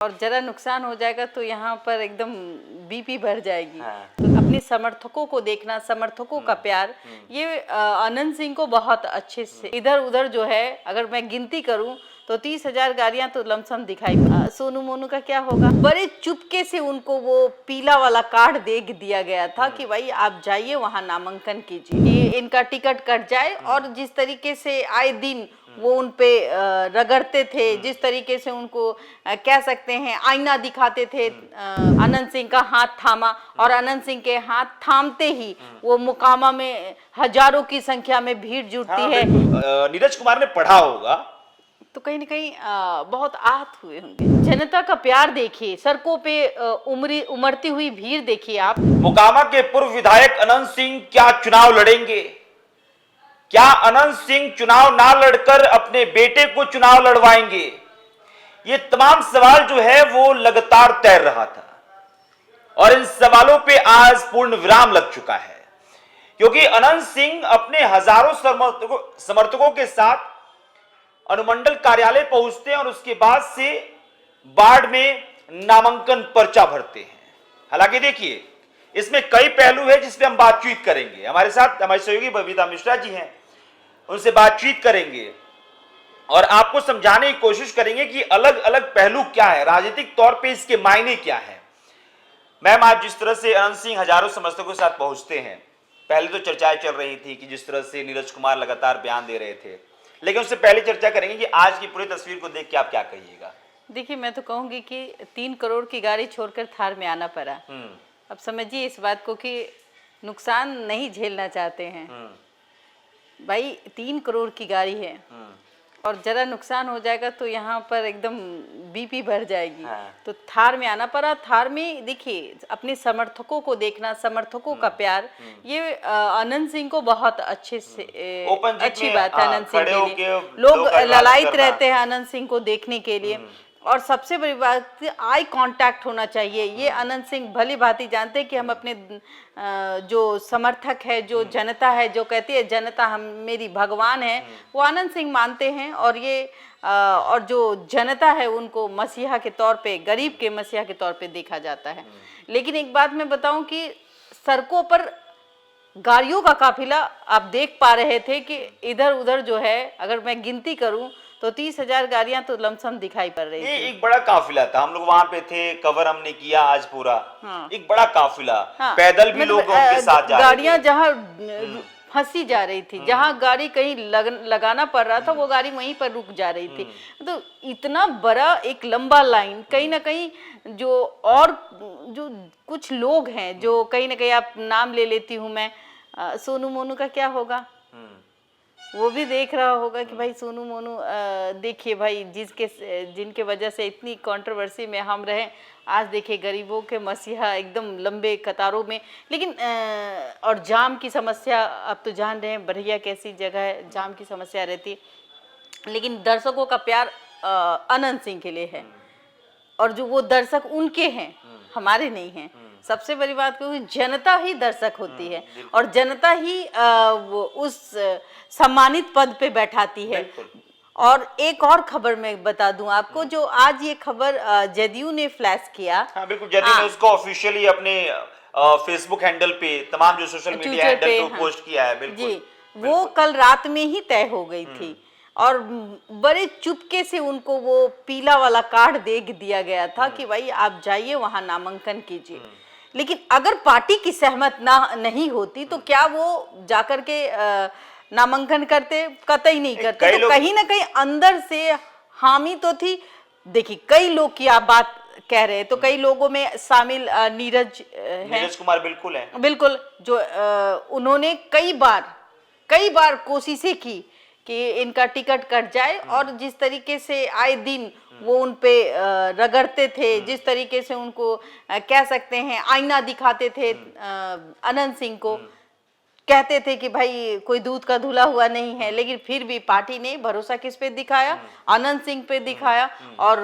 और जरा नुकसान हो जाएगा तो यहाँ पर एकदम बीपी बढ़ जाएगी। हाँ। तो अपने समर्थकों को देखना, समर्थकों का प्यार, ये अनंत सिंह को बहुत अच्छे से इधर उधर जो है, अगर मैं गिनती करूं तो 30,000 गाड़ियां तो लमसम दिखाई। सोनू मोनू का क्या होगा? बड़े चुपके से उनको वो पीला वाला कार्ड दे दिया गया था कि भाई आप जाइए वहां नामांकन कीजिए, ये इनका टिकट कट जाए। और जिस तरीके से आए दिन वो उन पे रगड़ते थे, जिस तरीके से उनको कह सकते हैं आईना दिखाते थे, अनंत सिंह का हाथ थामा और अनंत सिंह के हाथ थामते ही वो मुकामा में हजारों की संख्या में भीड़ जुटती है। नीरज कुमार ने पढ़ा होगा तो कहीं ना कहीं बहुत आहत हुए होंगे। जनता का प्यार देखिए, सड़कों पे उमड़ती हुई भीड़ देखिए आप। मोकामा के पूर्व विधायक अनंत सिंह क्या चुनाव लड़ेंगे? क्या अनंत सिंह चुनाव ना लड़कर अपने बेटे को चुनाव लड़वाएंगे? ये तमाम सवाल जो है वो लगातार तैर रहा था और इन सवालों पे आज पूर्ण विराम लग चुका है, क्योंकि अनंत सिंह अपने हजारों समर्थकों के साथ अनुमंडल कार्यालय पहुंचते हैं और उसके बाद से वार्ड में नामांकन पर्चा भरते हैं। हालांकि देखिए, इसमें कई पहलू है जिस पे हम बातचीत करेंगे। हमारे साथ हमारे सहयोगी बबीता मिश्रा जी हैं, उनसे बातचीत करेंगे और आपको समझाने की कोशिश करेंगे कि अलग अलग पहलू क्या है, राजनीतिक तौर पे इसके मायने क्या है। मैम, आज जिस तरह से अनंत सिंह हजारों समर्थकों के साथ पहुंचते हैं, पहले तो चर्चाएं चल रही थी कि जिस तरह से नीरज कुमार लगातार बयान दे रहे थे, लेकिन उससे पहले चर्चा करेंगे कि आज की पूरी तस्वीर को देख के आप क्या कहिएगा। देखिए, मैं तो कहूंगी कि 3 करोड़ की गाड़ी छोड़कर थार में आना पड़ा। अब समझिए इस बात को कि नुकसान नहीं झेलना चाहते हैं भाई। 3 करोड़ की गाड़ी है और जरा नुकसान हो जाएगा तो यहाँ पर एकदम बीपी बढ़ जाएगी। हाँ। तो थार में आना पड़ा। थार में देखिए, अपने समर्थकों को देखना, समर्थकों का प्यार, ये अनंत सिंह को बहुत अच्छे से अच्छी बात है। अनंत सिंह के लिए लोग ललायित रहते हैं अनंत सिंह को देखने के लिए। और सबसे बड़ी बात, आई कांटेक्ट होना चाहिए। ये अनंत सिंह भली भांति जानते हैं कि हम अपने जो समर्थक है, जो जनता है, जो कहती है जनता हम मेरी भगवान है, वो अनंत सिंह मानते हैं। और ये और जो जनता है उनको मसीहा के तौर पे, गरीब के मसीहा के तौर पे देखा जाता है। लेकिन एक बात मैं बताऊं कि सड़कों पर गाड़ियों का काफिला आप देख पा रहे थे कि इधर उधर जो है, अगर मैं गिनती करूं तो 30,000 गाड़ियां तो लमसम दिखाई पड़ रही थी। एक बड़ा काफिला था, हम लोग वहां पे थे, कवर हमने किया आज पूरा। हाँ। एक बड़ा काफिला। हाँ। पैदल भी लोग उनके साथ जा रहे थे। गाड़ियां जहाँ फंसी जा रही थी, जहाँ गाड़ी कहीं लगाना पड़ रहा था, वो गाड़ी वहीं पर रुक जा रही थी। तो इतना बड़ा एक लंबा लाइन, कहीं ना कहीं जो कुछ लोग हैं, जो कहीं ना कहीं, आप नाम ले लेती हूँ मैं, सोनू मोनू का क्या होगा? वो भी देख रहा होगा कि भाई सोनू मोनू, देखिए भाई, जिनके वजह से इतनी कंट्रोवर्सी में हम रहे, आज देखिए गरीबों के मसीहा एकदम लंबे कतारों में। लेकिन और जाम की समस्या, आप तो जान रहे हैं बरहिया कैसी जगह है, जाम की समस्या रहती है। लेकिन दर्शकों का प्यार अनंत सिंह के लिए है और जो वो दर्शक उनके हैं, हमारे नहीं हैं। सबसे बड़ी बात क्योंकि जनता ही दर्शक होती है और जनता ही वो उस सम्मानित पद पे बैठाती है। और एक और खबर मैं बता दूं आपको, जो आज ये खबर जदयू ने फ्लैश किया। हाँ, बिल्कुल, जदयू ने उसको ऑफिशियली अपने फेसबुक हैंडल पे, तमाम जो सोशल मीडिया हैंडल पे पोस्ट किया है। बिल्कुल जी, वो कल रात में ही तय हो गई थी और बड़े चुपके से उनको वो पीला वाला कार्ड दे दिया गया था कि भाई आप जाइए वहां नामांकन कीजिए। लेकिन अगर पार्टी की सहमत नहीं होती तो क्या वो जाकर के नामांकन करते? कतई नहीं करते। तो कहीं ना कहीं अंदर से हामी तो थी। देखिए, कई लोग की आप बात कह रहे हैं तो कई लोगों में शामिल नीरज कुमार बिल्कुल है, बिल्कुल, जो उन्होंने कई बार कोशिशें की कि इनका टिकट कट जाए। और जिस तरीके से आए दिन वो उन पे रगड़ते थे, जिस तरीके से उनको कह सकते हैं आईना दिखाते थे, अनंत सिंह को कहते थे कि भाई कोई दूध का धुला हुआ नहीं है। लेकिन फिर भी पार्टी ने भरोसा किस पे दिखाया? अनंत सिंह पे दिखाया और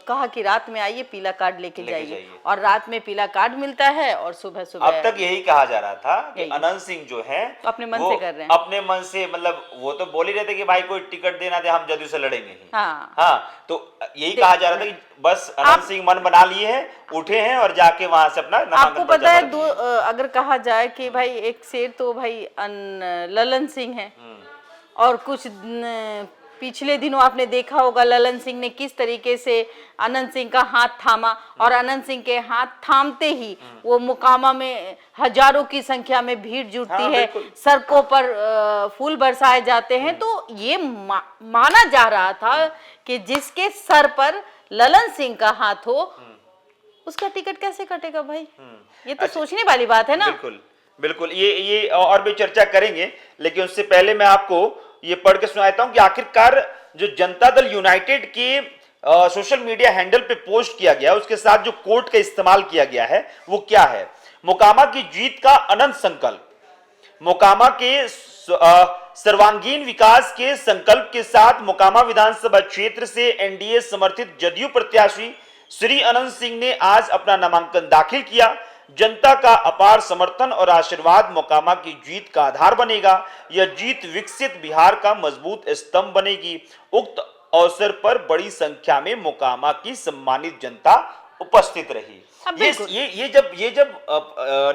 कहा कि रात में आइए, पीला कार्ड लेके जाइए। और रात में पीला कार्ड मिलता है और सुबह सुबह। अब तक यही कहा जा रहा था कि अनंत सिंह जो है तो अपने मन से कर रहे हैं, अपने मन से, मतलब वो तो बोल ही रहे थे कि भाई कोई टिकट देना दे, हम जदयू से लड़ेंगे ही। हाँ, हाँ, तो यही कहा जा रहा था कि बस अनंत सिंह मन बना लिए हैं, उठे हैं और जाके वहां से अपना नामांकन आपको पता है पर्चा भर दिए। अगर कहा जाए कि भाई एक शेर तो भाई ललन सिंह है, और कुछ पिछले दिनों आपने देखा होगा ललन सिंह ने किस तरीके से अनंत सिंह का हाथ थामा, और अनंत सिंह के हाथ थामते ही वो मोकामा में हजारों की संख्या में भीड़ जुटती हाँ, है, बिल्कुल। सड़कों पर फूल बरसाए जाते हैं। तो ये माना जा रहा था कि जिसके सर पर ललन सिंह का हाथ हो उसका टिकट कैसे कटेगा भाई? ये तो सोचने वाली बात है ना। बिल्कुल बिल्कुल, ये और भी चर्चा करेंगे, लेकिन उससे पहले मैं आपको ये पढ़ के सुनाता हूं कि आखिरकार जो जनता दल यूनाइटेड के सोशल मीडिया हैंडल पे पोस्ट किया गया, उसके साथ जो कोट का इस्तेमाल किया गया है वो क्या है। मोकामा की जीत का अनंत संकल्प। मोकामा के सर्वांगीण विकास के संकल्प के साथ मोकामा विधानसभा क्षेत्र से एनडीए समर्थित जदयू प्रत्याशी श्री अनंत सिंह ने आज अपना नामांकन दाखिल किया। जनता का अपार समर्थन और आशीर्वाद मोकामा की जीत का आधार बनेगा। यह जीत विकसित बिहार का मजबूत स्तंभ बनेगी। उक्त अवसर पर बड़ी संख्या में मोकामा की सम्मानित जनता उपस्थित रही। ये जब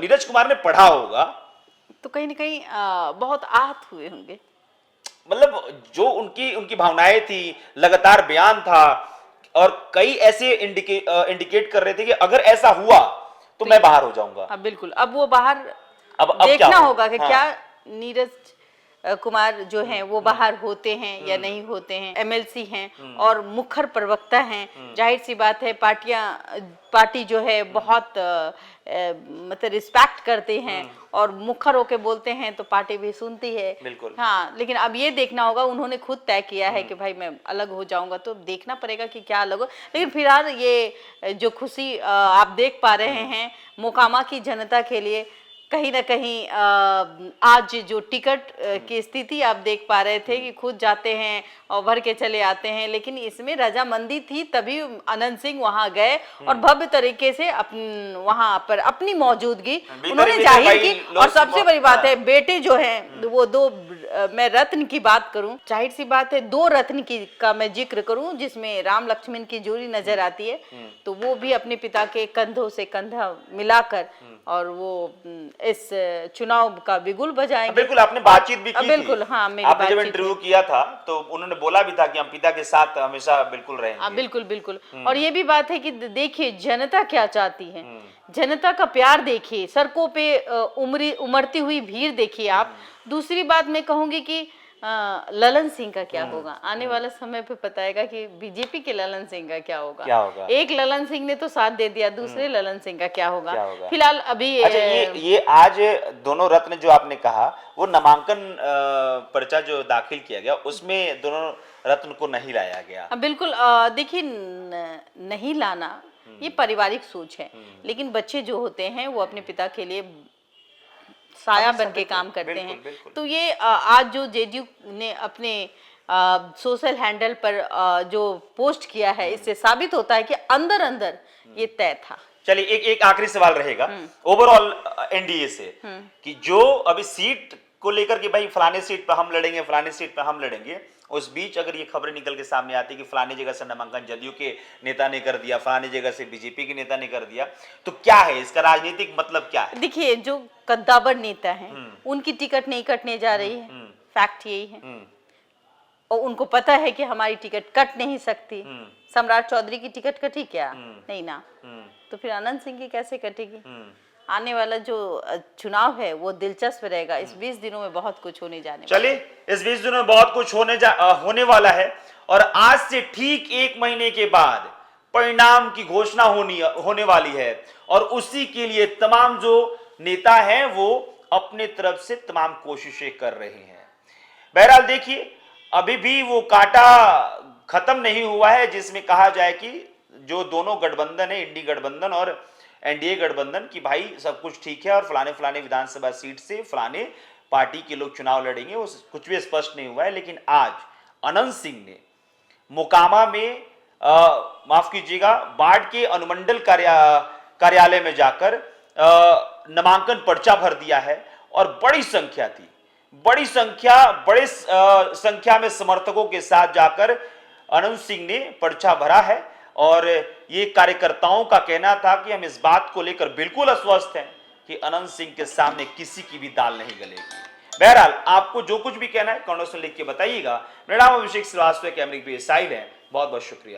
नीरज कुमार ने पढ़ा होगा तो कहीं ना कहीं बहुत आहत हुए होंगे। मतलब जो उनकी भावनाएं थी, लगातार बयान था, और कई ऐसे इंडिकेट कर रहे थे कि अगर ऐसा हुआ तो मैं बाहर हो जाऊंगा। हाँ बिल्कुल, अब वो बाहर अब देखना होगा कि हाँ। क्या नीरज कुमार जो हैं वो बाहर होते हैं या नहीं होते हैं। एमएलसी हैं और मुखर प्रवक्ता हैं, जाहिर सी बात है पार्टी जो है बहुत मतलब रिस्पेक्ट करते हैं और मुखर होके बोलते हैं तो पार्टी भी सुनती है। बिल्कुल। हाँ, लेकिन अब ये देखना होगा, उन्होंने खुद तय किया है कि भाई मैं अलग हो जाऊंगा, तो देखना पड़ेगा कि क्या अलग हो। लेकिन फिलहाल ये जो खुशी आप देख पा रहे हैं मोकामा की जनता के लिए, कहीं ना कहीं आज जो टिकट की स्थिति आप देख पा रहे थे कि खुद जाते हैं और भर के चले आते हैं, लेकिन इसमें रजामंदी थी तभी अनंत सिंह वहां गए और भव्य तरीके से वहां पर अपनी मौजूदगी उन्होंने जाहिर की। और सबसे बड़ी बात है, बेटे जो हैं वो दो, मैं रत्न की बात करूं, जाहिर सी बात है दो रत्न का मैं जिक्र करूं जिसमें राम लक्ष्मण की जोड़ी नजर आती है, तो वो भी अपने पिता के कंधों से कंधा मिलाकर और वो इस चुनाव का बिगुल बजाएंगे। बिल्कुल, आपने बातचीत भी की बिल्कुल, थी। हाँ, मेरी आपने जब बातचीत इंटरव्यू किया था तो उन्होंने बोला भी था कि हम पिता के साथ हमेशा बिल्कुल रहेंगे। बिल्कुल बिल्कुल। और ये भी बात है कि देखिए जनता क्या चाहती है, जनता का प्यार देखिए, सड़कों पे उमड़ती हुई भीड़ देखिए आप। दूसरी बात मैं कहूंगी कि ललन सिंह का क्या होगा, आने वाला समय पे बताएगा कि बीजेपी के ललन सिंह का क्या होगा। एक ललन सिंह ने तो साथ दे दिया, दूसरे ललन सिंह का क्या होगा। फिलहाल अभी अच्छा, ये आज दोनों रत्न जो आपने कहा, वो नामांकन पर्चा जो दाखिल किया गया उसमें दोनों रत्न को नहीं लाया गया। बिल्कुल, देखिए नहीं लाना ये पारिवारिक सोच है, लेकिन बच्चे जो होते हैं वो अपने पिता के लिए साया बन के काम करते हैं। तो ये आज जो जेडीयू ने अपने सोशल हैंडल पर जो पोस्ट किया है, इससे साबित होता है कि अंदर अंदर ये तय था। चलिए एक आखिरी सवाल रहेगा ओवरऑल एनडीए से, कि जो अभी सीट को लेकर के भाई फलाने सीट पर हम लड़ेंगे, फलाने सीट पर हम लड़ेंगे, उस बीच अगर ये खबरें निकल के सामने आती कि फलानी जगह से नामांकन जदयू के नेता ने कर दिया, फलानी जगह से बीजेपी के नेता ने कर दिया, तो क्या है इसका राजनीतिक मतलब क्या है? देखिए, जो कद्दावर नेता हैं उनकी टिकट नहीं कटने जा रही है, फैक्ट यही है। और उनको पता है कि हमारी टिकट कट नहीं सकती। सम्राट चौधरी की टिकट कटी क्या? नहीं ना। तो फिर अनंत सिंह की कैसे कटेगी? आने वाला जो चुनाव है वो दिलचस्प रहेगा। इस 20 दिनों में बहुत कुछ होने जाने वाला है। चलिए, इस 20 दिनों में बहुत कुछ होने वाला है, और आज से ठीक 1 महीने के बाद परिणाम की घोषणा होने वाली है, और उसी के लिए तमाम जो नेता हैं वो अपने तरफ से तमाम कोशिशें कर रहे हैं। बहरहाल देखिए, अभी भी वो कांटा खत्म नहीं हुआ है जिसमें कहा जाए कि जो दोनों गठबंधन है, इंडी गठबंधन और एनडीए गठबंधन, की भाई सब कुछ ठीक है और फलाने फलाने विधानसभा सीट से फलाने पार्टी के लोग चुनाव लड़ेंगे, वो कुछ भी स्पष्ट नहीं हुआ है। लेकिन आज अनंत सिंह ने मोकामा में माफ कीजिएगा, बाढ़ के अनुमंडल कार्यालय में जाकर नामांकन पर्चा भर दिया है, और बड़ी संख्या में समर्थकों के साथ जाकर अनंत सिंह ने पर्चा भरा है। और ये कार्यकर्ताओं का कहना था कि हम इस बात को लेकर बिल्कुल अस्वस्थ हैं कि अनंत सिंह के सामने किसी की भी दाल नहीं गलेगी। बहरहाल आपको जो कुछ भी कहना है कमेंट्स में लिख के बताइएगा। मेरा नाम अभिषेक श्रीवास्तव, कैमरे पे साहिल है। बहुत बहुत शुक्रिया।